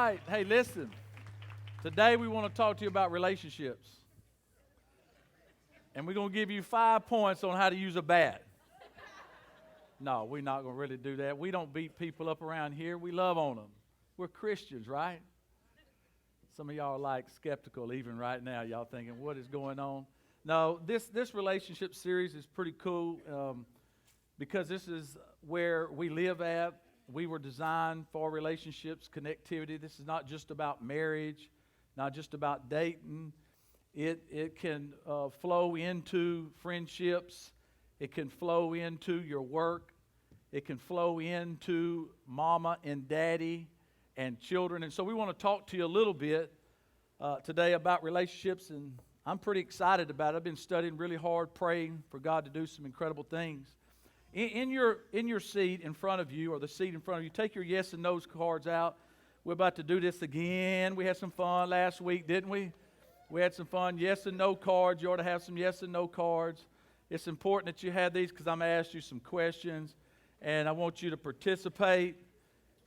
right. Hey, listen. Today we want to talk to you about relationships. And we're going to give you 5 points on how to use a bat. No, we're not going to really do that. We don't beat people up around here. We love on them. We're Christians, right? Some of y'all are like skeptical even right now. Y'all thinking, what is going on? No, this relationship series is pretty cool because this is where we live at. We were designed for relationships, connectivity. This is not just about marriage, not just about dating. It can flow into friendships. It can flow into your work. It can flow into mama and daddy and children. And so we want to talk to you a little bit today about relationships, and I'm pretty excited about it. I've been studying really hard, praying for God to do some incredible things. In your seat in front of you, or the seat in front of you, take your yes and no's cards out. We're about to do this again. We had some fun last week, didn't we? We had some fun. Yes and no cards. You ought to have some yes and no cards. It's important that you have these because I'm going to ask you some questions, and I want you to participate.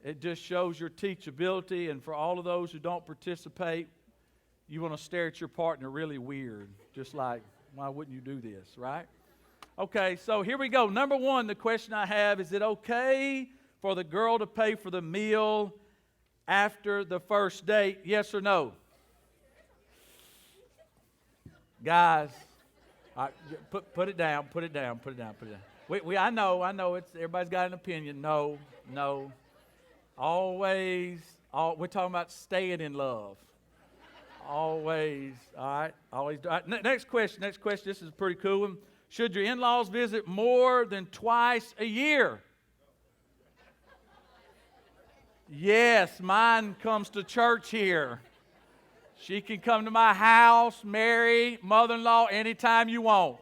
It just shows your teachability, and for all of those who don't participate, you want to stare at your partner really weird, just like, why wouldn't you do this, right? Okay, so here we go. Number one, the question I have, is it okay for the girl to pay for the meal after the first date? Yes or no? Guys, put it down, put it down, put it down, put it down. I know, it's everybody's got an opinion. No. Always, we're talking about staying in love. Always, all right, always. All right. Next question, this is a pretty cool one. Should your in-laws visit more than twice a year? Yes, mine comes to church here. She can come to my house, Mary, mother-in-law, anytime you want.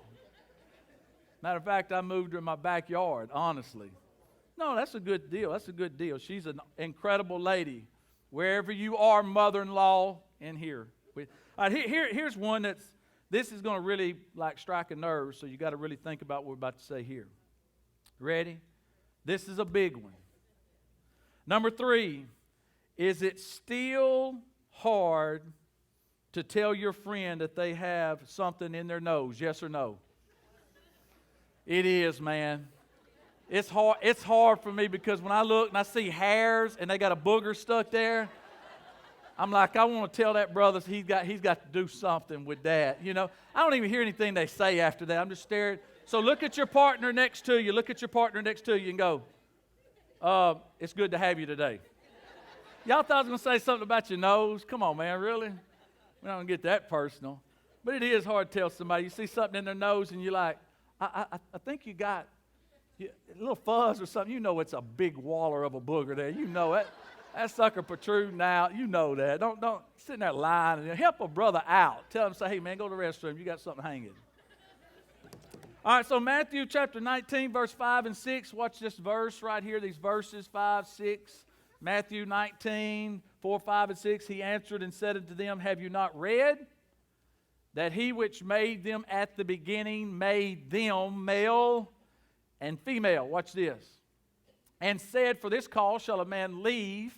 Matter of fact, I moved her in my backyard, honestly. No, that's a good deal. That's a good deal. She's an incredible lady. Wherever you are, mother-in-law, in here. All right, here's one this is going to really like strike a nerve, so you got to really think about what we're about to say here. Ready? This is a big one. Number 3, is it still hard to tell your friend that they have something in their nose? Yes or no? It is, man. It's hard for me because when I look and I see hairs and they got a booger stuck there, I'm like, I want to tell that brother he's got to do something with that. You know, I don't even hear anything they say after that. I'm just staring. So look at your partner next to you. Look at your partner next to you and go, it's good to have you today. Y'all thought I was going to say something about your nose? Come on, man, really? We're not going to get that personal. But it is hard to tell somebody. You see something in their nose and you're like, I think you got a little fuzz or something. You know it's a big waller of a booger there. You know it. That sucker protruding out. You know that. Don't sit in there lying. And help a brother out. Tell him, say, hey, man, go to the restroom. You got something hanging. All right, so Matthew chapter 19, verse 5 and 6. Watch this verse right here, these verses 5, 6. Matthew 19, 4, 5, and 6. He answered and said unto them, have you not read that he which made them at the beginning made them male and female? Watch this. And said, for this cause shall a man leave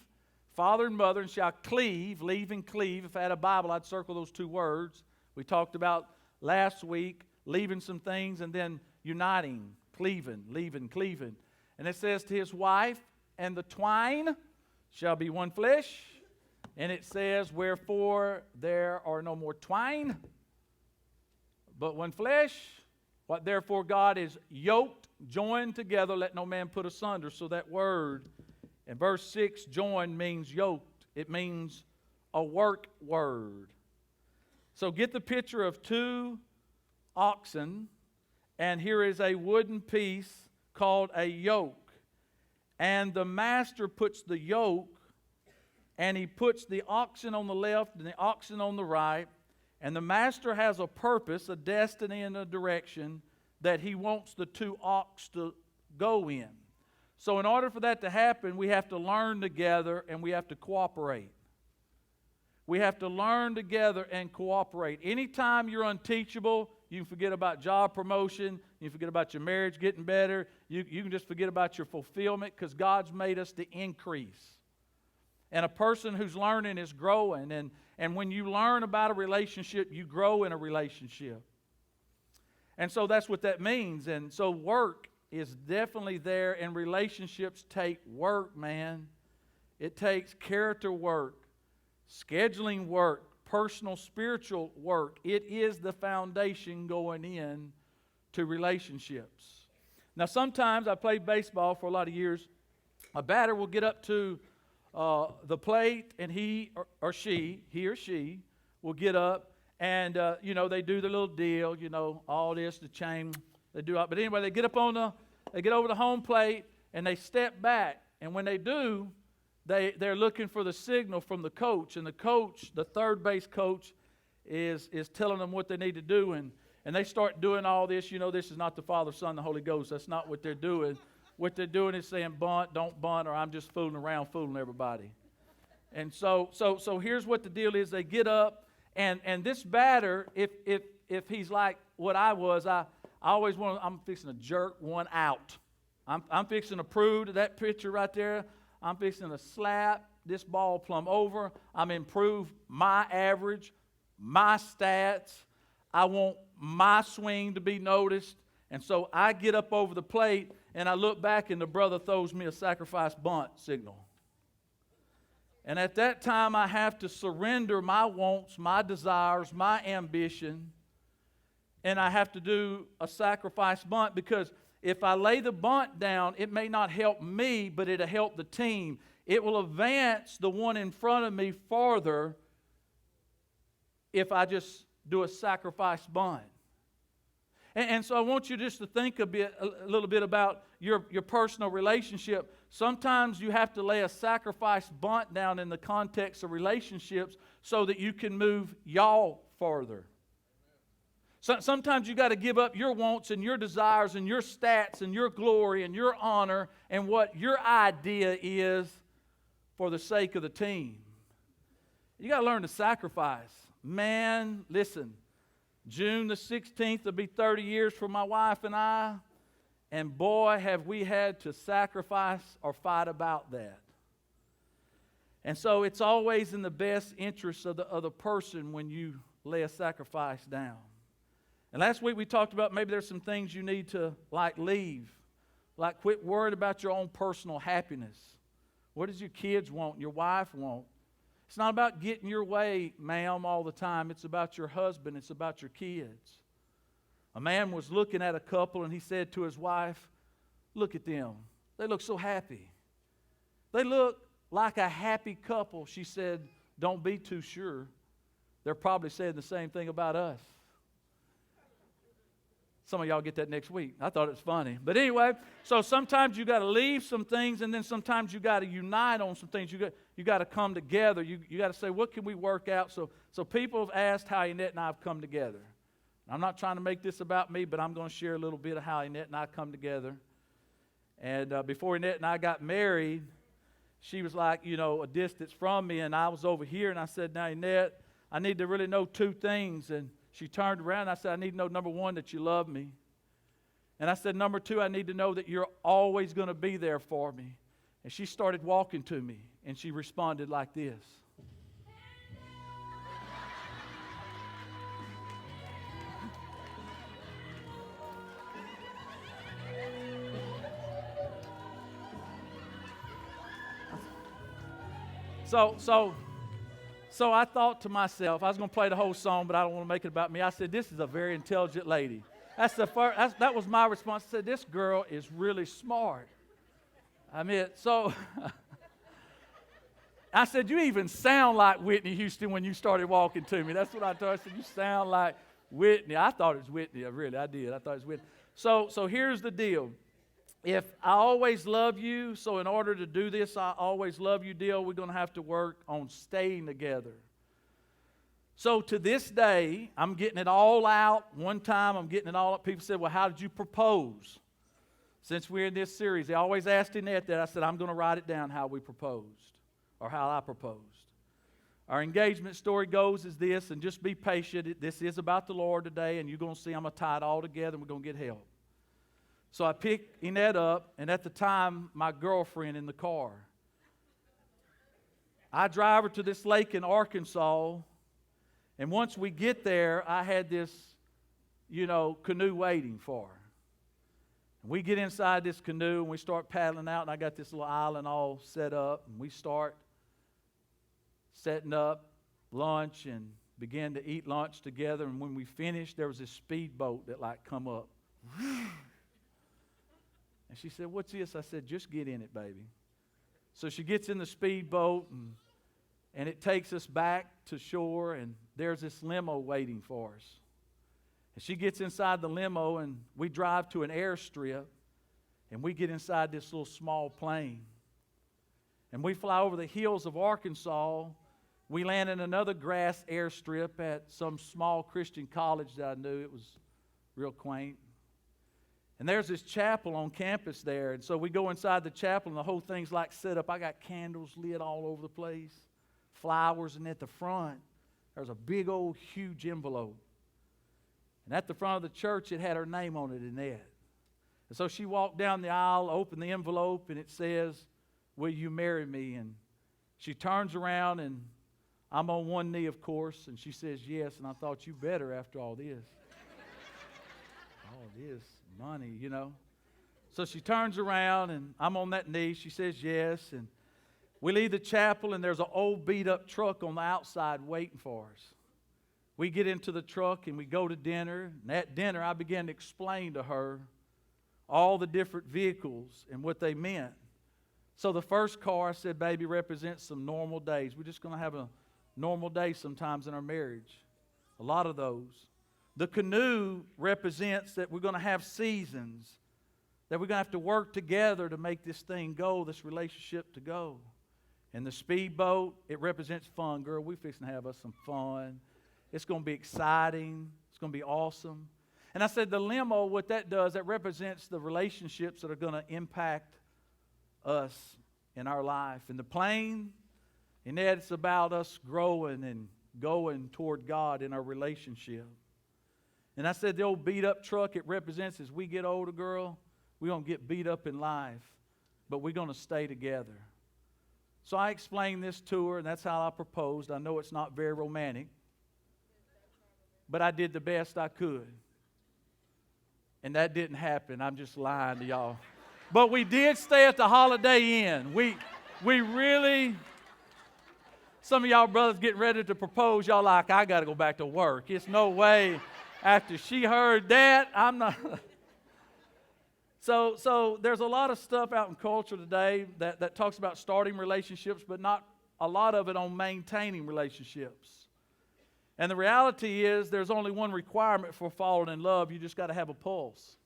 father and mother, and shall cleave, leave and cleave. If I had a Bible, I'd circle those 2 words. We talked about last week, leaving some things and then uniting, cleaving, leaving, cleaving. And it says to his wife, and the twine shall be one flesh. And it says, wherefore there are no more twine, but one flesh. What therefore God is yoked, joined together, let no man put asunder. So that word in verse 6, join, means yoked. It means a work word. So get the picture of 2 oxen, and here is a wooden piece called a yoke. And the master puts the yoke, and he puts the oxen on the left and the oxen on the right. And the master has a purpose, a destiny, and a direction that he wants the 2 ox to go in. So in order for that to happen, we have to learn together and we have to cooperate. We have to learn together and cooperate. Anytime you're unteachable, you can forget about job promotion, you can forget about your marriage getting better, you can just forget about your fulfillment because God's made us to increase. And a person who's learning is growing. And when you learn about a relationship, you grow in a relationship. And so that's what that means. And so work is definitely there, and relationships take work, man. It takes character work, scheduling work, personal spiritual work. It is the foundation going in to relationships. Now, sometimes I played baseball for a lot of years. A batter will get up to the plate, and he or she will get up, and they do their little deal, all this, the chain, they do it. But anyway, they get over the home plate, and they step back, and when they do, they're looking for the signal from the coach, and the coach, the third base coach, is telling them what they need to do, and they start doing all this. This is not the Father, Son, the Holy Ghost. That's not what they're doing. What they're doing is saying bunt, don't bunt, or I'm just fooling around, fooling everybody. And so here's what the deal is. They get up, and this batter, if he's like what I was, I always I'm fixing to jerk one out. I'm fixing to prove to that pitcher right there, I'm fixing to slap this ball plumb over. I'm improve my average, my stats. I want my swing to be noticed. And so I get up over the plate, and I look back, and the brother throws me a sacrifice bunt signal. And at that time, I have to surrender my wants, my desires, my ambition, and I have to do a sacrifice bunt, because if I lay the bunt down, it may not help me, but it'll help the team. It will advance the one in front of me farther if I just do a sacrifice bunt. And so I want you just to think a little bit about your personal relationship. Sometimes you have to lay a sacrifice bunt down in the context of relationships so that you can move y'all further. Sometimes you got to give up your wants and your desires and your stats and your glory and your honor and what your idea is for the sake of the team. You got to learn to sacrifice. Man, listen. June the 16th will be 30 years for my wife and I, and boy, have we had to sacrifice or fight about that. And so it's always in the best interest of the other person when you lay a sacrifice down. And last week we talked about maybe there's some things you need to leave, like quit worrying about your own personal happiness. What does your kids want, your wife want? It's not about getting your way, ma'am, all the time. It's about your husband. It's about your kids. A man was looking at a couple, and he said to his wife, "Look at them. They look so happy. They look like a happy couple." She said, "Don't be too sure. They're probably saying the same thing about us." Some of y'all get that next week. I thought it was funny. But anyway, so sometimes you got to leave some things, and then sometimes you got to unite on some things. You got to come together. You got to say, what can we work out? So people have asked how Annette and I have come together. I'm not trying to make this about me, but I'm going to share a little bit of how Annette and I come together. And before Annette and I got married, she was like, a distance from me, and I was over here, and I said, "Now, Annette, I need to really know two things." And she turned around, and I said, "I need to know, number one, that you love me. And I said, number two, I need to know that you're always going to be there for me." And she started walking to me, and she responded like this. So I thought to myself, I was going to play the whole song, but I don't want to make it about me. I said, this is a very intelligent lady. That was my response. I said, this girl is really smart. So I said, you even sound like Whitney Houston when you started walking to me. That's what I told her. I said, you sound like Whitney. I thought it was Whitney. I did. I thought it was Whitney. So here's the deal. If I always love you, so in order to do this, I always love you deal, we're going to have to work on staying together. So to this day, I'm getting it all out. One time, I'm getting it all up. People said, well, how did you propose? Since we're in this series, they always asked Annette that. I said, I'm going to write it down how we proposed, or how I proposed. Our engagement story goes as this, and just be patient. This is about the Lord today, and you're going to see I'm going to tie it all together, and we're going to get help. So I picked Annette up, and at the time, my girlfriend in the car. I drive her to this lake in Arkansas, and once we get there, I had this, canoe waiting for her. And we get inside this canoe, and we start paddling out, and I got this little island all set up, and we start setting up lunch and began to eat lunch together. And when we finished, there was this speedboat that come up. And she said, "What's this?" I said, "Just get in it, baby." So she gets in the speedboat, and it takes us back to shore, and there's this limo waiting for us. And she gets inside the limo, and we drive to an airstrip, and we get inside this little small plane. And we fly over the hills of Arkansas. We land in another grass airstrip at some small Christian college that I knew. It was real quaint. And there's this chapel on campus there. And so we go inside the chapel, and the whole thing's set up. I got candles lit all over the place, flowers, and at the front, there's a big old huge envelope. And at the front of the church, it had her name on it in that. And so she walked down the aisle, opened the envelope, and it says, "Will you marry me?" And she turns around, and I'm on one knee, of course, and she says yes. And I thought, you better after all this. All this money, So she turns around, and I'm on that knee. She says yes. And we leave the chapel, and there's an old beat-up truck on the outside waiting for us. We get into the truck, and we go to dinner. And at dinner, I began to explain to her all the different vehicles and what they meant. So the first car, I said, "Baby, represents some normal days. We're just going to have a normal day sometimes in our marriage. A lot of those. The canoe represents that we're going to have seasons, that we're going to have to work together to make this thing go, this relationship to go. And the speedboat, it represents fun. Girl, we're fixing to have us some fun. It's going to be exciting. It's going to be awesome." And I said the limo, what that does, that represents the relationships that are going to impact us in our life. And the plane, and that it's about us growing and going toward God in our relationship. And I said the old beat-up truck, it represents as we get older, girl, we're going to get beat up in life, but we're going to stay together. So I explained this to her, and that's how I proposed. I know it's not very romantic, but I did the best I could. And that didn't happen. I'm just lying to y'all. But we did stay at the Holiday Inn. We really, some of y'all brothers getting ready to propose, y'all like, I got to go back to work. It's no way. After she heard that, I'm not. So there's a lot of stuff out in culture today that talks about starting relationships, but not a lot of it on maintaining relationships. And the reality is there's only one requirement for falling in love. You just got to have a pulse.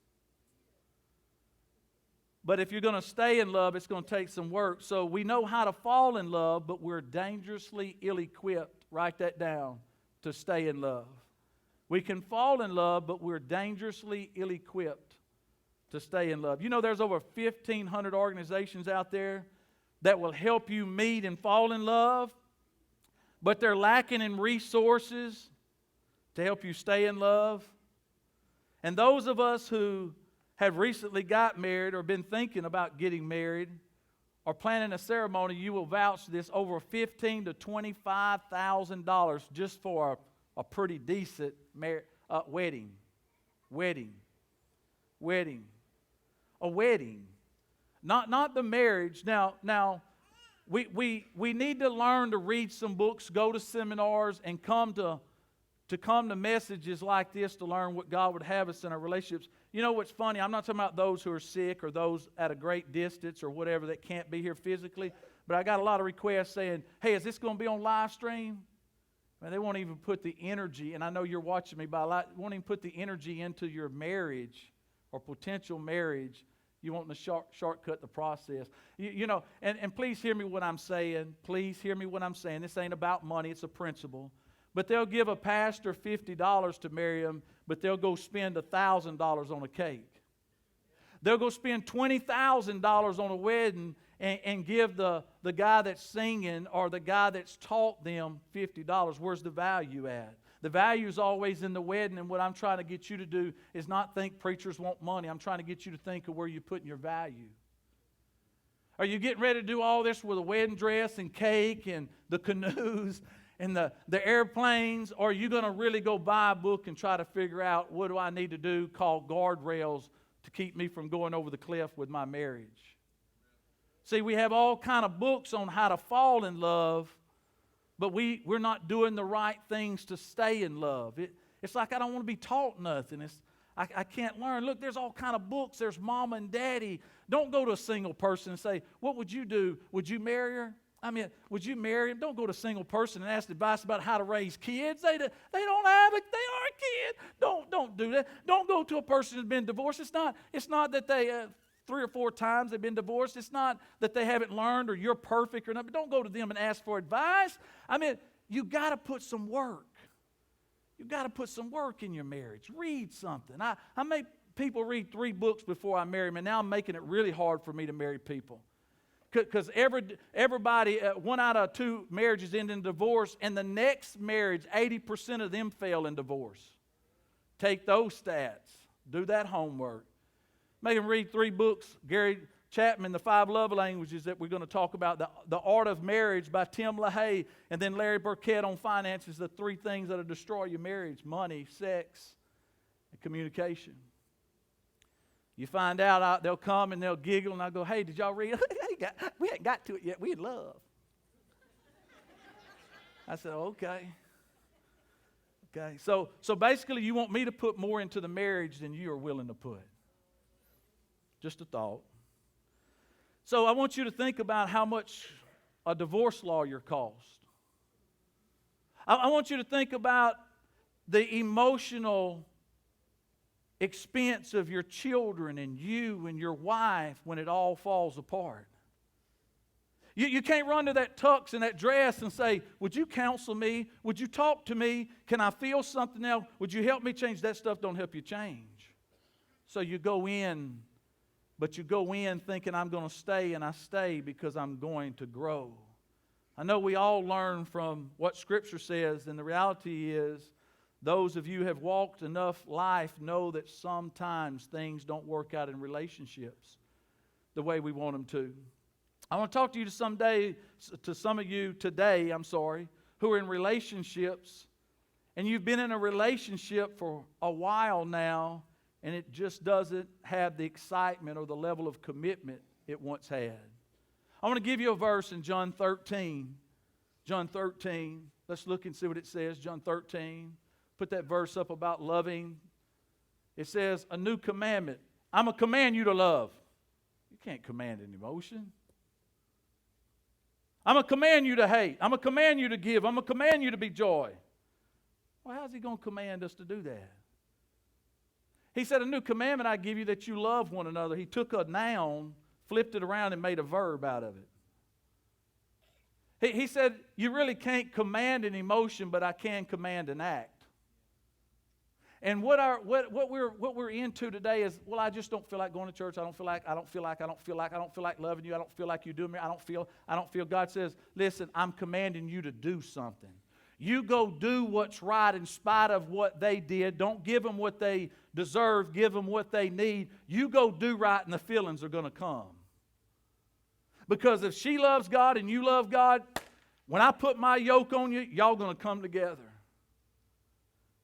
But if you're going to stay in love, it's going to take some work. So we know how to fall in love, but we're dangerously ill-equipped, write that down, to stay in love. We can fall in love, but we're dangerously ill-equipped to stay in love. There's over 1,500 organizations out there that will help you meet and fall in love, but they're lacking in resources to help you stay in love. And those of us who have recently got married or been thinking about getting married or planning a ceremony, you will vouch this, over $15,000 to $25,000 just for a pretty decent wedding. A wedding. Not the marriage. Now we need to learn to read some books, go to seminars, and come to messages like this to learn what God would have us in our relationships. You know what's funny? I'm not talking about those who are sick or those at a great distance or whatever that can't be here physically, but I got a lot of requests saying, "Hey, is this going to be on live stream?" Man, they won't even put the energy, and I know you're watching me, but won't even put the energy into your marriage or potential marriage. You want to shortcut the process. And please hear me what I'm saying. Please hear me what I'm saying. This ain't about money. It's a principle. But they'll give a pastor $50 to marry them, but they'll go spend $1,000 on a cake. They'll go spend $20,000 on a wedding and give the guy that's singing or the guy that's taught them $50. Where's the value at? The value is always in the wedding, and what I'm trying to get you to do is not think preachers want money. I'm trying to get you to think of where you're putting your value. Are you getting ready to do all this with a wedding dress and cake and the canoes and the airplanes? Or are you going to really go buy a book and try to figure out what do I need to do called guardrails to keep me from going over the cliff with my marriage? See, we have all kind of books on how to fall in love, but we're not doing the right things to stay in love. It's like I don't want to be taught nothing. I can't learn. Look, there's all kind of books. There's Mama and Daddy. Don't go to a single person and say, what would you do? Would you marry her? I mean, would you marry him? Don't go to a single person and ask advice about how to raise kids. They don't have it. They are a kid. Don't do that. Don't go to a person who's been divorced. It's not that they 3 or 4 times they've been divorced. It's not that they haven't learned or you're perfect or not. But don't go to them and ask for advice. I mean, you got to put some work. You've got to put some work in your marriage. Read something. I make people read 3 books before I marry them, and now I'm making it really hard for me to marry people. Because everybody, 1 out of 2 marriages end in divorce, and the next marriage, 80% of them fail in divorce. Take those stats. Do that homework. Make them read 3 books. Gary Chapman, The 5 Love Languages that we're going to talk about, the Art of Marriage by Tim LaHaye, and then Larry Burkett on finances, the 3 things that will destroy your marriage: money, sex, and communication. You find out, they'll come and they'll giggle, and I'll go, hey, did y'all read? We hadn't got to it yet. We in love. I said, okay. Okay, so basically you want me to put more into the marriage than you are willing to put. Just a thought. So I want you to think about how much a divorce lawyer costs. I want you to think about the emotional expense of your children and you and your wife when it all falls apart. You can't run to that tux and that dress and say, would you counsel me? Would you talk to me? Can I feel something else? Would you help me change? That stuff don't help you change. So you go in, but you go in thinking I'm going to stay, and I stay because I'm going to grow. I know we all learn from what Scripture says, and the reality is those of you who have walked enough life know that sometimes things don't work out in relationships the way we want them to. I want to talk to you to some of you today, who are in relationships, and you've been in a relationship for a while now, and it just doesn't have the excitement or the level of commitment it once had. I want to give you a verse in John 13. John 13. Let's look and see what it says. John 13. Put that verse up about loving. It says, a new commandment. I'm going to command you to love. You can't command an emotion. I'm going to command you to hate. I'm going to command you to give. I'm going to command you to be joy. Well, how's he going to command us to do that? He said, a new commandment I give you, that you love one another. He took a noun, flipped it around, and made a verb out of it. He said, you really can't command an emotion, but I can command an act. And what we're into today is, well, I just don't feel like going to church. I don't feel like loving you. I don't feel like you do me. I don't feel. God says, listen, I'm commanding you to do something. You go do what's right in spite of what they did. Don't give them what they deserve. Give them what they need. You go do right, and the feelings are going to come. Because if she loves God and you love God, when I put my yoke on you, y'all going to come together.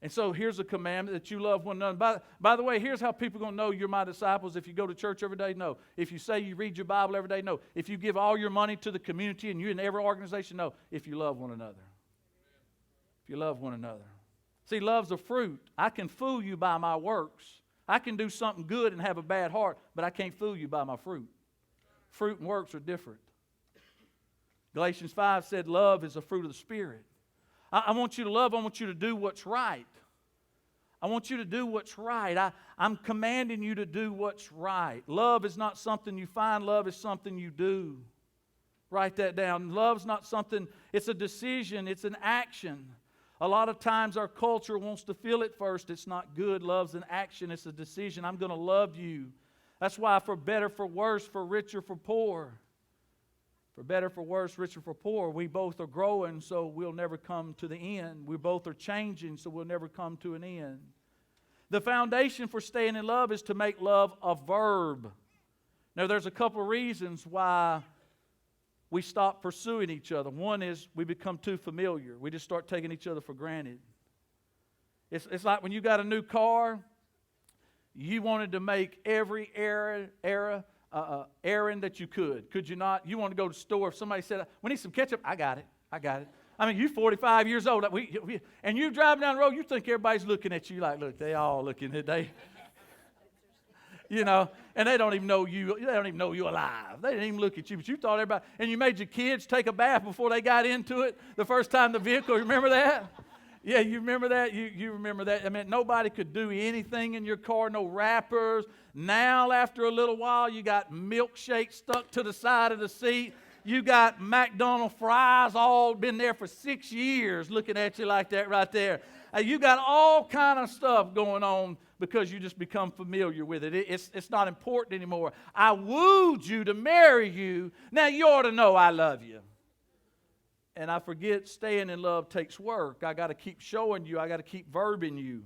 And so here's a commandment, that you love one another. By the way, here's how people are going to know you're my disciples. If you go to church every day, no. If you say you read your Bible every day, no. If you give all your money to the community and you're in every organization, no. If you love one another. If you love one another. See, love's a fruit. I can fool you by my works. I can do something good and have a bad heart, but I can't fool you by my fruit. Fruit and works are different. Galatians 5 said love is a fruit of the Spirit. I want you to love. I want you to do what's right. I want you to do what's right. I'm commanding you to do what's right. Love is not something you find. Love is something you do. Write that down. Love's not something, it's a decision. It's an action. A lot of times our culture wants to feel it first. It's not good. Love's an action. It's a decision. I'm going to love you. That's why for better, for worse, for richer, for poor. For better, for worse, richer, for poor. We both are growing, so we'll never come to the end. We both are changing, so we'll never come to an end. The foundation for staying in love is to make love a verb. Now, there's a couple of reasons why we stop pursuing each other. One is we become too familiar. We just start taking each other for granted. It's like when you got a new car, you wanted to make every errand that you could. Could you not? You want to go to the store. If somebody said, we need some ketchup, I got it. I mean, you're 45 years old. And you driving down the road, you think everybody's looking at you like, look, they all looking at they. You know, and they don't even know you. They don't even know you're alive. They didn't even look at you, but you thought everybody. And you made your kids take a bath before they got into it the first time the vehicle. Remember that? Yeah, you remember that? You remember that? I mean, nobody could do anything in your car, no wrappers. Now, after a little while, you got milkshake stuck to the side of the seat. You got McDonald's fries all been there for 6 years looking at you like that right there. You got all kind of stuff going on because you just become familiar with it. It's not important anymore. I wooed you to marry you. Now you ought to know I love you. And I forget staying in love takes work. I got to keep showing you. I got to keep verbing you.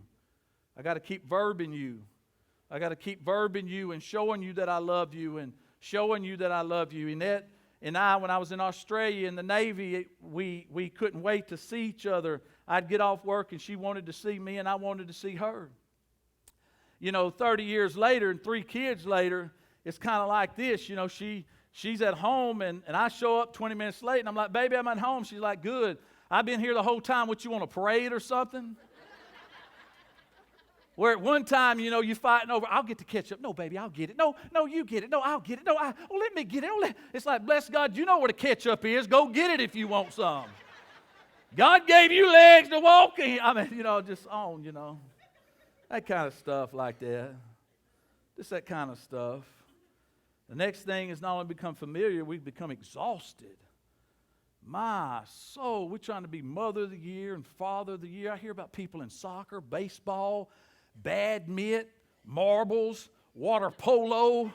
I got to keep verbing you. I got to keep verbing you and showing you that I love you and showing you that I love you. Annette and I, when I was in Australia in the Navy, we couldn't wait to see each other. I'd get off work and she wanted to see me and I wanted to see her. You know, 30 years later and 3 kids later, it's kind of like this. You know, she's at home and I show up 20 minutes late and I'm like, baby, I'm at home. She's like, good. I've been here the whole time. What, you want a parade or something? Where at one time, you know, you're fighting over, I'll get the ketchup. No, baby, I'll get it. No, you get it. No, I'll get it. No, let me get it. It's like, bless God, you know where the ketchup is. Go get it if you want some. God gave you legs to walk in. I mean, you know, just on, you know. That kind of stuff like that. Just that kind of stuff. The next thing is not only become familiar, we become exhausted. My soul, we're trying to be mother of the year and father of the year. I hear about people in soccer, baseball, badminton, marbles, water polo,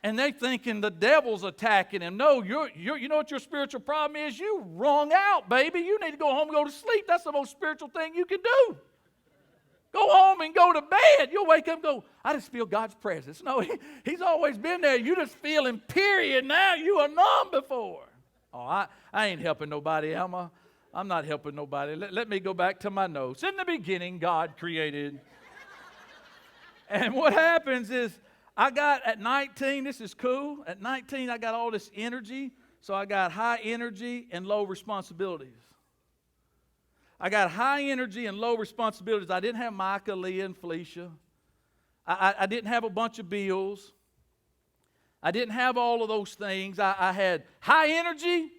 and they thinking the devil's attacking them. No, you know what your spiritual problem is? You wrung out, baby. You need to go home and go to sleep. That's the most spiritual thing you can do. Go home and go to bed. You'll wake up and go, I just feel God's presence. No, He's always been there. You just feel Him, period. Now you were numb before. Oh, I ain't helping nobody, am I? I'm not helping nobody. Let me go back to my notes. In the beginning, God created. And what happens is, I got at 19, this is cool. At 19, I got all this energy. So I got high energy and low responsibilities. I got high energy and low responsibilities. I didn't have Micah, Leah, and Felicia. I didn't have a bunch of bills. I didn't have all of those things. I had high energy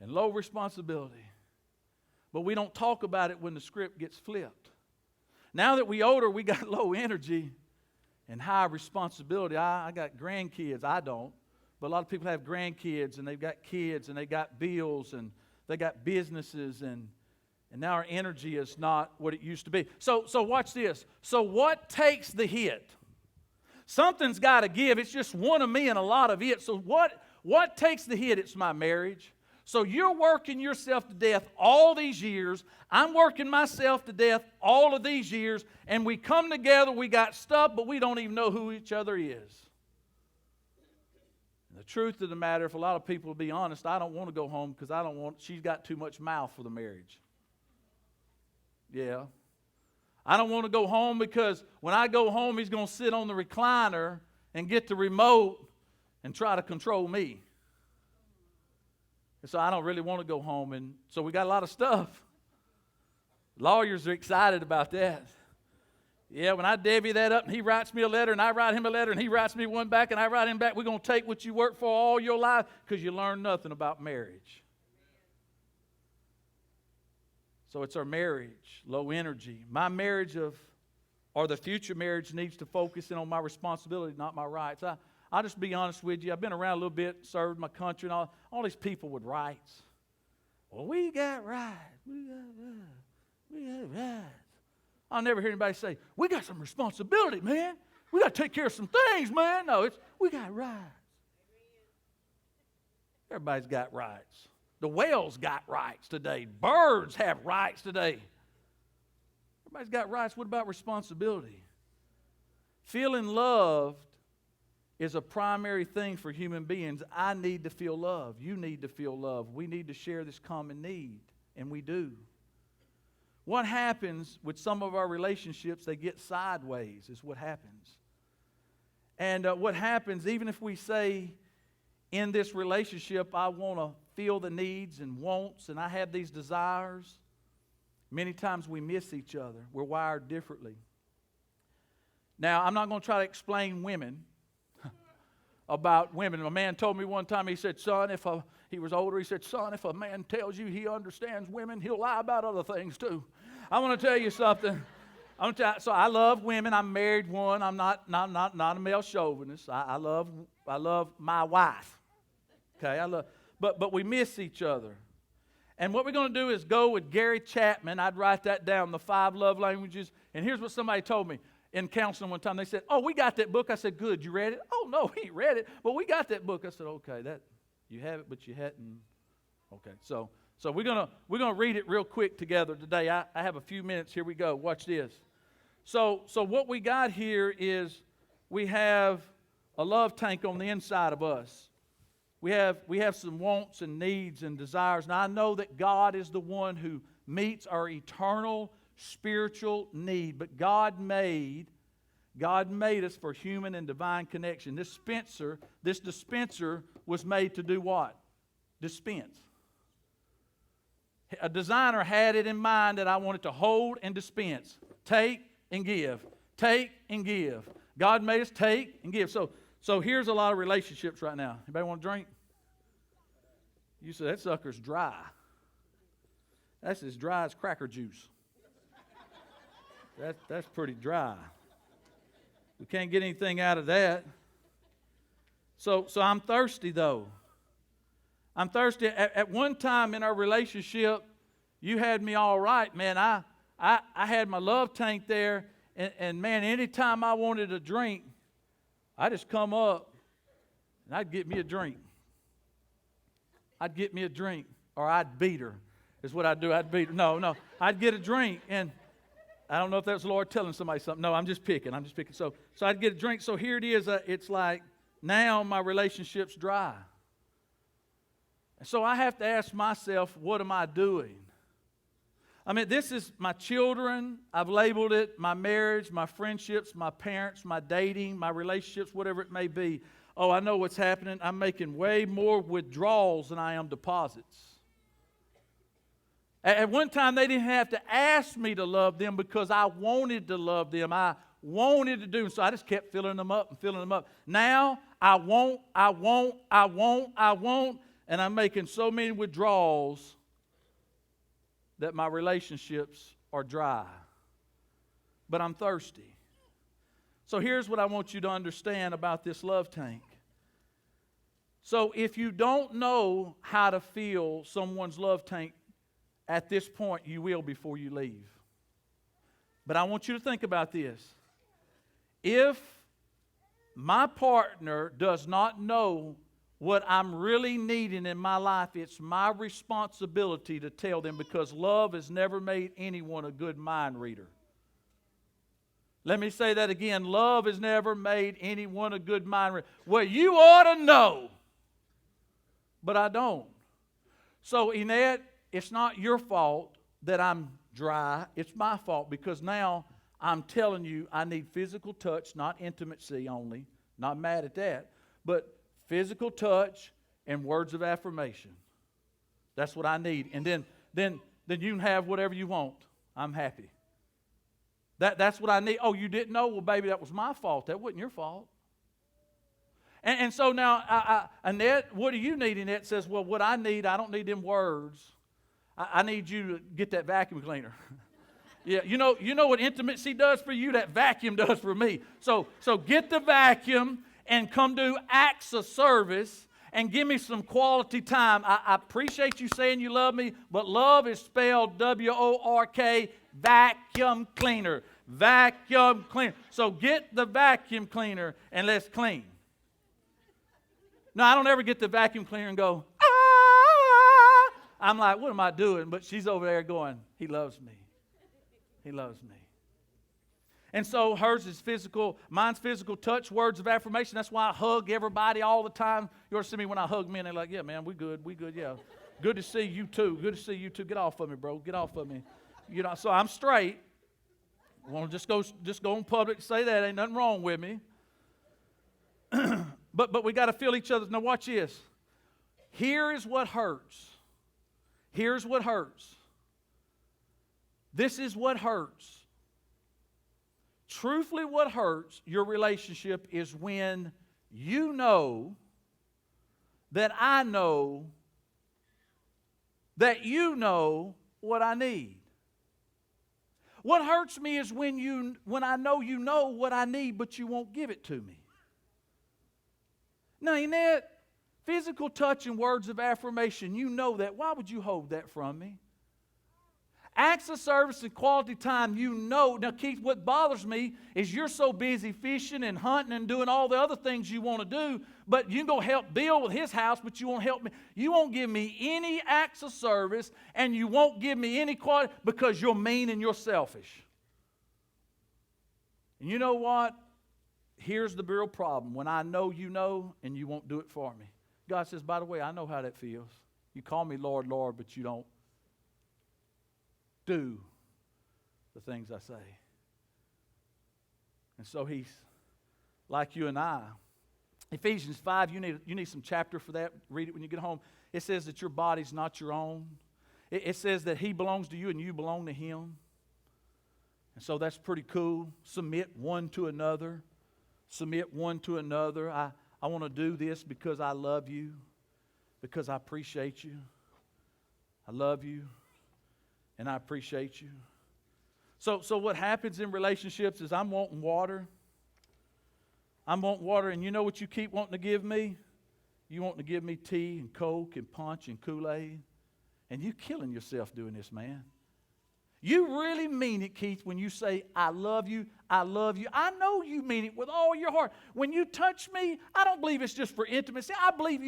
and low responsibility. But we don't talk about it when the script gets flipped. Now that we older, we got low energy and high responsibility. I got grandkids. I don't. But a lot of people have grandkids and they've got kids and they got bills and they got businesses and now our energy is not what it used to be. So watch this. So what takes the hit? Something's got to give. It's just one of me and a lot of it. So what takes the hit? It's my marriage. So you're working yourself to death all these years. I'm working myself to death all of these years. And we come together, we got stuff, but we don't even know who each other is. And the truth of the matter, if a lot of people will be honest, I don't want to go home because she's got too much mouth for the marriage. Yeah. I don't want to go home because when I go home, he's going to sit on the recliner and get the remote and try to control me. And so I don't really want to go home. And so we got a lot of stuff. Lawyers are excited about that. Yeah, when I divvy that up and he writes me a letter and I write him a letter and he writes me one back and I write him back, we're going to take what you worked for all your life because you learned nothing about marriage. So it's our marriage, low energy. My marriage or the future marriage needs to focus in on my responsibility, not my rights. I'll just be honest with you. I've been around a little bit, served my country, and all these people with rights. Well, we got rights. We got rights. I'll never hear anybody say, we got some responsibility, man. We got to take care of some things, man. No, we got rights. Everybody's got rights. The whales got rights today. Birds have rights today. Everybody's got rights. What about responsibility? Feeling loved is a primary thing for human beings. I need to feel love. You need to feel love. We need to share this common need, and we do. What happens with some of our relationships, they get sideways is what happens. And what happens, even if we say in this relationship, I want to feel the needs and wants, and I have these desires, many times we miss each other. We're wired differently. Now, I'm not going to try to explain women about women. A man told me one time, he said, son, he was older, he said, son, if a man tells you he understands women, he'll lie about other things too. I want to tell you something. So I love women. I'm married one. I'm not a male chauvinist. I love my wife. Okay, but we miss each other. And what we're going to do is go with Gary Chapman. I'd write that down, the 5 love languages. And here's what somebody told me in counseling one time. They said, oh, we got that book. I said, good. You read it? Oh, no, he read it. But we got that book. I said, okay, you have it, but you hadn't. Okay, so we're gonna read it real quick together today. I have a few minutes. Here we go. Watch this. So what we got here is we have a love tank on the inside of us. We have some wants and needs and desires. Now I know that God is the one who meets our eternal spiritual need, but God made us for human and divine connection. This dispenser was made to do what? Dispense. A designer had it in mind that I wanted to hold and dispense. Take and give. Take and give. God made us take and give. So here's a lot of relationships right now. Anybody want a drink? You say, that sucker's dry. That's as dry as cracker juice. That's pretty dry. We can't get anything out of that. So I'm thirsty though. I'm thirsty. At one time in our relationship, you had me all right, man. I had my love tank there, and man, anytime I wanted a drink, I just come up and I'd get me a drink. I'd get me a drink, or I'd beat her, is what I'd do. I'd beat her. No, I'd get a drink, and I don't know if that was the Lord telling somebody something. No, I'm just picking. So I'd get a drink. So here it is. It's like now my relationship's dry. So I have to ask myself, what am I doing? I mean, this is my children. I've labeled it my marriage, my friendships, my parents, my dating, my relationships, whatever it may be. Oh, I know what's happening. I'm making way more withdrawals than I am deposits. At one time, they didn't have to ask me to love them because I wanted to love them. I wanted to do. So I just kept filling them up and filling them up. Now, I won't. And I'm making so many withdrawals that my relationships are dry. But I'm thirsty. So here's what I want you to understand about this love tank. So if you don't know how to fill someone's love tank at this point, you will before you leave. But I want you to think about this. If my partner does not know what I'm really needing in my life, it's my responsibility to tell them, because love has never made anyone a good mind reader. Let me say that again. Love has never made anyone a good mind reader. Well, you ought to know, but I don't. So, Inette, it's not your fault that I'm dry. It's my fault, because now I'm telling you I need physical touch, not intimacy only. Not mad at that. But physical touch and words of affirmation. That's what I need. And then you can have whatever you want. I'm happy. That's what I need. Oh, you didn't know? Well, baby, that was my fault. That wasn't your fault. And so now, Annette, what do you need? Annette says, well, what I need, I don't need them words. I need you to get that vacuum cleaner. Yeah, you know what intimacy does for you? That vacuum does for me. So get the vacuum and come do acts of service and give me some quality time. I appreciate you saying you love me, but love is spelled W-O-R-K, vacuum cleaner. Vacuum cleaner. So get the vacuum cleaner and let's clean. No, I don't ever get the vacuum cleaner and go, ah! I'm like, what am I doing? But she's over there going, he loves me. He loves me. And so hers is physical, mine's physical touch, words of affirmation. That's why I hug everybody all the time. You ever see me when I hug men? They're like, yeah, man, we good, yeah. Good to see you too. Good to see you too. Get off of me, bro. Get off of me. You know, so I'm straight. I want to just go in public and say that. Ain't nothing wrong with me. But we got to feel each other. Now watch this. Here is what hurts. Here's what hurts. This is what hurts. Truthfully, what hurts your relationship is when you know that I know that you know what I need. What hurts me is when I know you know what I need, but you won't give it to me. Now, ain't that physical touch and words of affirmation? You know that. Why would you hold that from me? Acts of service and quality time, you know. Now, Keith, what bothers me is you're so busy fishing and hunting and doing all the other things you want to do, but you can go help Bill with his house, but you won't help me. You won't give me any acts of service, and you won't give me any quality because you're mean and you're selfish. And you know what? Here's the real problem. When I know you know and you won't do it for me. God says, by the way, I know how that feels. You call me Lord, Lord, but you don't do the things I say. And so he's like you and I. Ephesians 5, you need some chapter for that. Read it when you get home. It says that your body's not your own. It says that he belongs to you and you belong to him. And so that's pretty cool. Submit one to another. Submit one to another. I want to do this because I love you, because I appreciate you. I love you. And I appreciate you. So what happens in relationships is I'm wanting water. I'm wanting water, and you know what you keep wanting to give me? You want to give me tea and Coke and punch and Kool-Aid. And you killing yourself doing this, man. You really mean it, Keith, when you say, I love you, I love you. I know you mean it with all your heart. When you touch me, I don't believe it's just for intimacy. I believe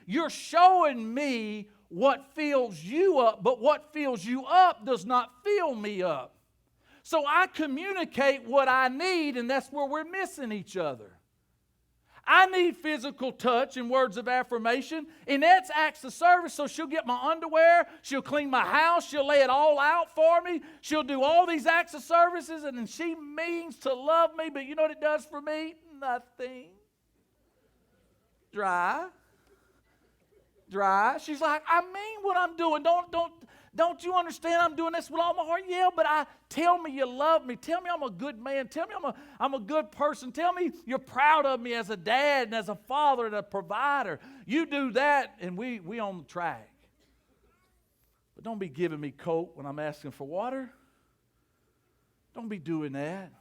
you're showing me what fills you up, but what fills you up does not fill me up. So I communicate what I need, and that's where we're missing each other. I need physical touch and words of affirmation, and that's acts of service. So she'll get my underwear, she'll clean my house, she'll lay it all out for me, she'll do all these acts of services, and then she means to love me, but you know what it does for me? Nothing. Dry. She's like, I mean what I'm doing. Don't you understand I'm doing this with all my heart? Yeah, but tell me you love me. Tell me I'm a good man. Tell me I'm a good person. Tell me you're proud of me as a dad and as a father and a provider. You do that and we on the track. But don't be giving me Coke when I'm asking for water. Don't be doing that.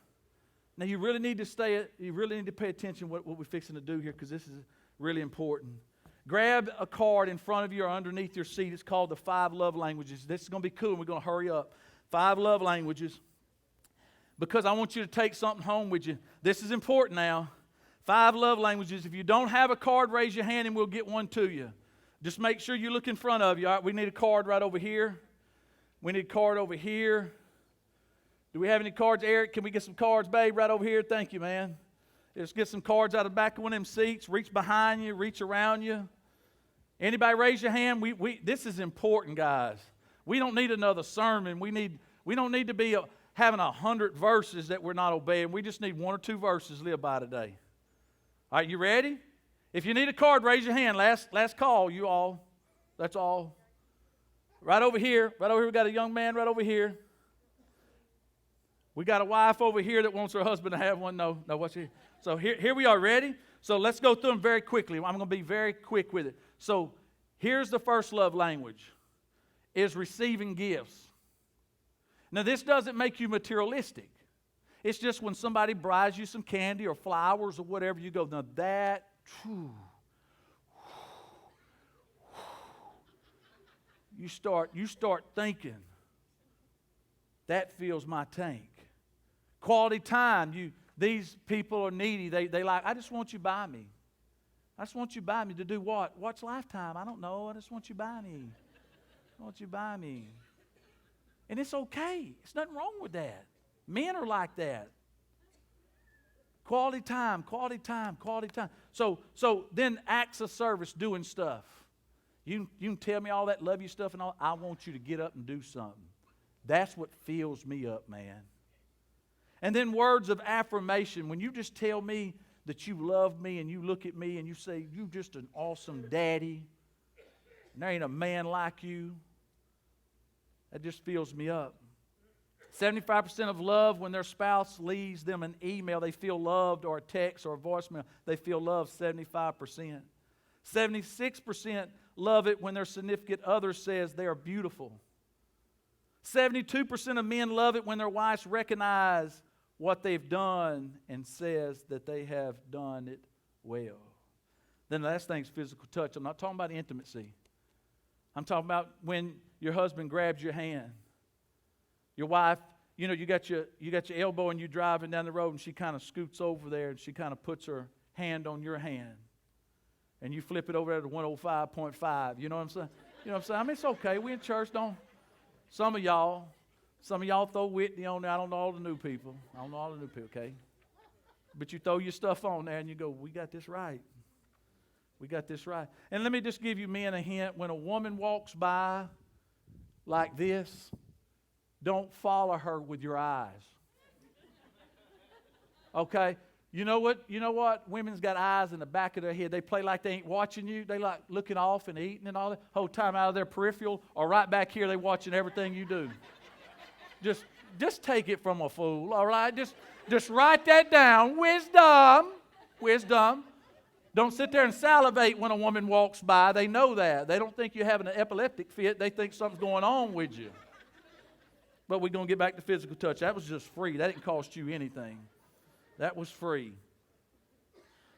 Now you really need to pay attention what we're fixing to do here, because this is really important. Grab a card in front of you or underneath your seat. It's called the 5 Love Languages. This is going to be cool, and we're going to hurry up. 5 love languages. Because I want you to take something home with you. This is important now. 5 love languages. If you don't have a card, raise your hand and we'll get one to you. Just make sure you look in front of you. All right, we need a card right over here. We need a card over here. Do we have any cards, Eric? Can we get some cards, babe, right over here? Thank you, man. Just get some cards out of the back of one of them seats. Reach behind you. Reach around you. Anybody raise your hand? This is important, guys. We don't need another sermon. We don't need to be having 100 verses that we're not obeying. We just need 1 or 2 verses to live by today. All right, you ready? If you need a card, raise your hand. Last call, you all. That's all. Right over here. We got a young man right over here. We got a wife over here that wants her husband to have one. No, what's here? So here we are. Ready? So let's go through them very quickly. I'm going to be very quick with it. So here's the first love language, is receiving gifts. Now this doesn't make you materialistic. It's just when somebody buys you some candy or flowers or whatever, you go, now that, you start thinking, that fills my tank. Quality time, these people are needy. They like, I just want you by me. I just want you by me to do what? Watch Lifetime. I don't know. I just want you by me. I want you by me. And it's okay. There's nothing wrong with that. Men are like that. Quality time, quality time, quality time. So then acts of service, doing stuff. You can tell me all that love you stuff and all. I want you to get up and do something. That's what fills me up, man. And then words of affirmation. When you just tell me that you love me and you look at me and you say, you're just an awesome daddy, and there ain't a man like you, that just fills me up. 75% of love when their spouse leaves them an email, they feel loved, or a text or a voicemail, they feel loved 75%. 76% love it when their significant other says they are beautiful. 72% of men love it when their wives recognize what they've done and says that they have done it well. Then the last thing is physical touch. I'm not talking about intimacy. I'm talking about when your husband grabs your hand. Your wife, you got your elbow and you're driving down the road and she kind of scoots over there and she kind of puts her hand on your hand. And you flip it over there to 105.5. You know what I'm saying? You know what I'm saying? I mean, it's okay. We in church, don't. Some of y'all throw Whitney on there. I don't know all the new people. Okay? But you throw your stuff on there and you go, we got this right. We got this right. And let me just give you men a hint. When a woman walks by like this, don't follow her with your eyes. Okay? You know what? Women's got eyes in the back of their head. They play like they ain't watching you. They like looking off and eating and all that. Whole time out of their peripheral or right back here, they watching everything you do. Just take it from a fool, all right? Just write that down. Wisdom. Don't sit there and salivate when a woman walks by. They know that. They don't think you're having an epileptic fit. They think something's going on with you. But we're going to get back to physical touch. That was just free. That didn't cost you anything. That was free.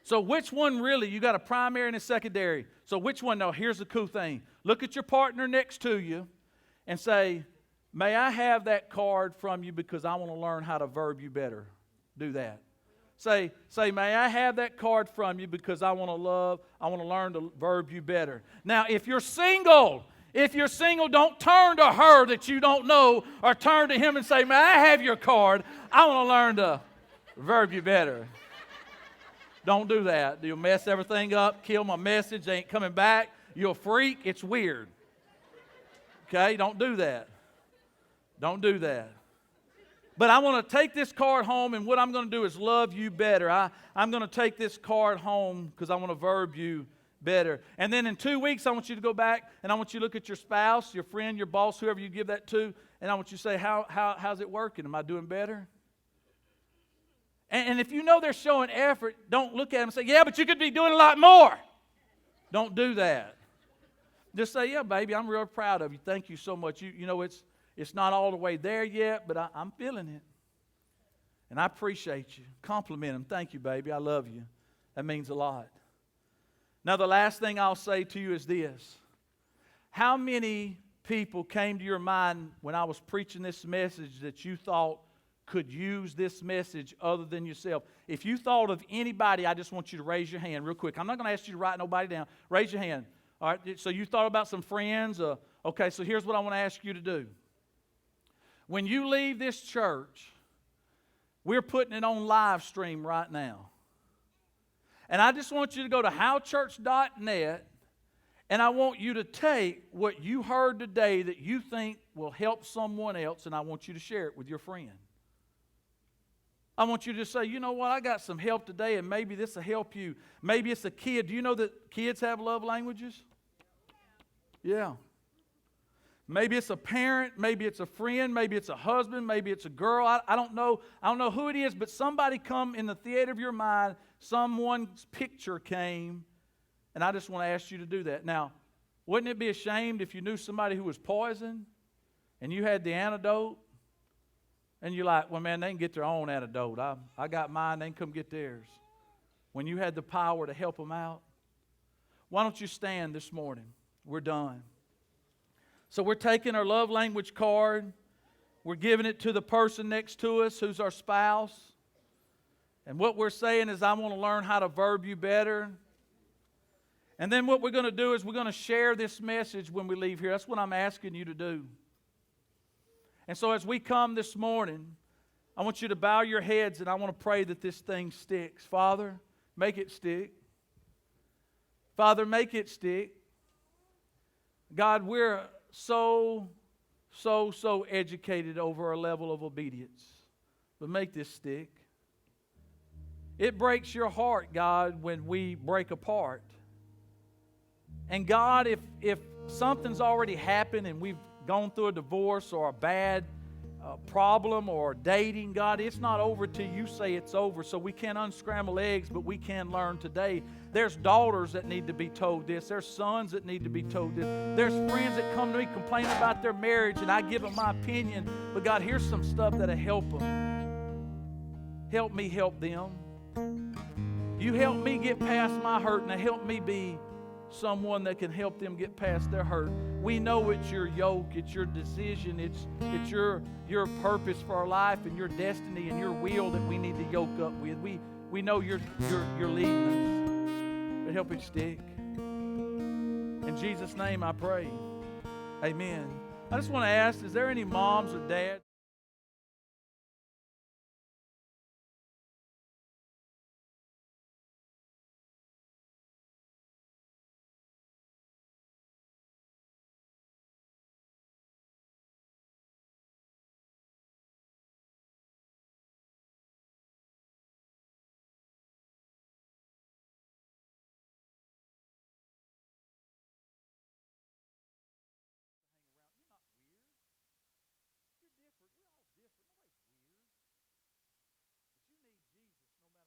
So which one really? You got a primary and a secondary. So which one? No, here's the cool thing. Look at your partner next to you and say, may I have that card from you because I want to learn how to verb you better. Do that. Say, may I have that card from you because I want to learn to verb you better. Now, if you're single, don't turn to her that you don't know or turn to him and say, may I have your card? I want to learn to verb you better. Don't do that. You'll mess everything up, kill my message, they ain't coming back. You'll freak. It's weird. Okay? Don't do that. Don't do that. But I want to take this card home, and what I'm going to do is love you better. I'm going to take this card home because I want to verb you better. And then in 2 weeks, I want you to go back, and I want you to look at your spouse, your friend, your boss, whoever you give that to, and I want you to say, how's it working? Am I doing better? And if you know they're showing effort, don't look at them and say, yeah, but you could be doing a lot more. Don't do that. Just say, yeah, baby, I'm real proud of you. Thank you so much. You know, it's not all the way there yet, but I'm feeling it. And I appreciate you. Compliment them. Thank you, baby. I love you. That means a lot. Now, the last thing I'll say to you is this. How many people came to your mind when I was preaching this message that you thought could use this message other than yourself? If you thought of anybody, I just want you to raise your hand real quick. I'm not going to ask you to write nobody down. Raise your hand. All right, so you thought about some friends. Okay, so here's what I want to ask you to do. When you leave this church, we're putting it on live stream right now. And I just want you to go to howchurch.net, and I want you to take what you heard today that you think will help someone else, and I want you to share it with your friend. I want you to say, you know what, I got some help today, and maybe this will help you. Maybe it's a kid. Do you know that kids have love languages? Yeah. Maybe it's a parent, maybe it's a friend, maybe it's a husband, maybe it's a girl. I don't know. I don't know who it is, but somebody come in the theater of your mind, someone's picture came, and I just want to ask you to do that. Now, wouldn't it be ashamed if you knew somebody who was poisoned and you had the antidote? And you're like, well, man, they can get their own antidote. I got mine, they can come get theirs. When you had the power to help them out. Why don't you stand this morning? We're done. So we're taking our love language card. We're giving it to the person next to us who's our spouse. And what we're saying is, I want to learn how to verb you better. And then what we're going to do is we're going to share this message when we leave here. That's what I'm asking you to do. And so as we come this morning, I want you to bow your heads, and I want to pray that this thing sticks. Father, make it stick. Father, make it stick. God, we're so educated over our level of obedience. But make this stick. It breaks your heart, God, when we break apart. And God, if something's already happened and we've gone through a divorce or a bad problem or dating, God, it's not over till you say it's over. So we can't unscramble eggs, but we can learn today. There's daughters that need to be told this. There's sons that need to be told this. There's friends that come to me complaining about their marriage, and I give them my opinion. But God, here's some stuff that'll help them. Help me help them. You help me get past my hurt, and help me be someone that can help them get past their hurt. We know it's your yoke, it's your decision, it's your purpose for our life and your destiny and your will that we need to yoke up with. We know you're leading us, but help it stick. In Jesus' name I pray. Amen. I just want to ask, is there any moms or dads?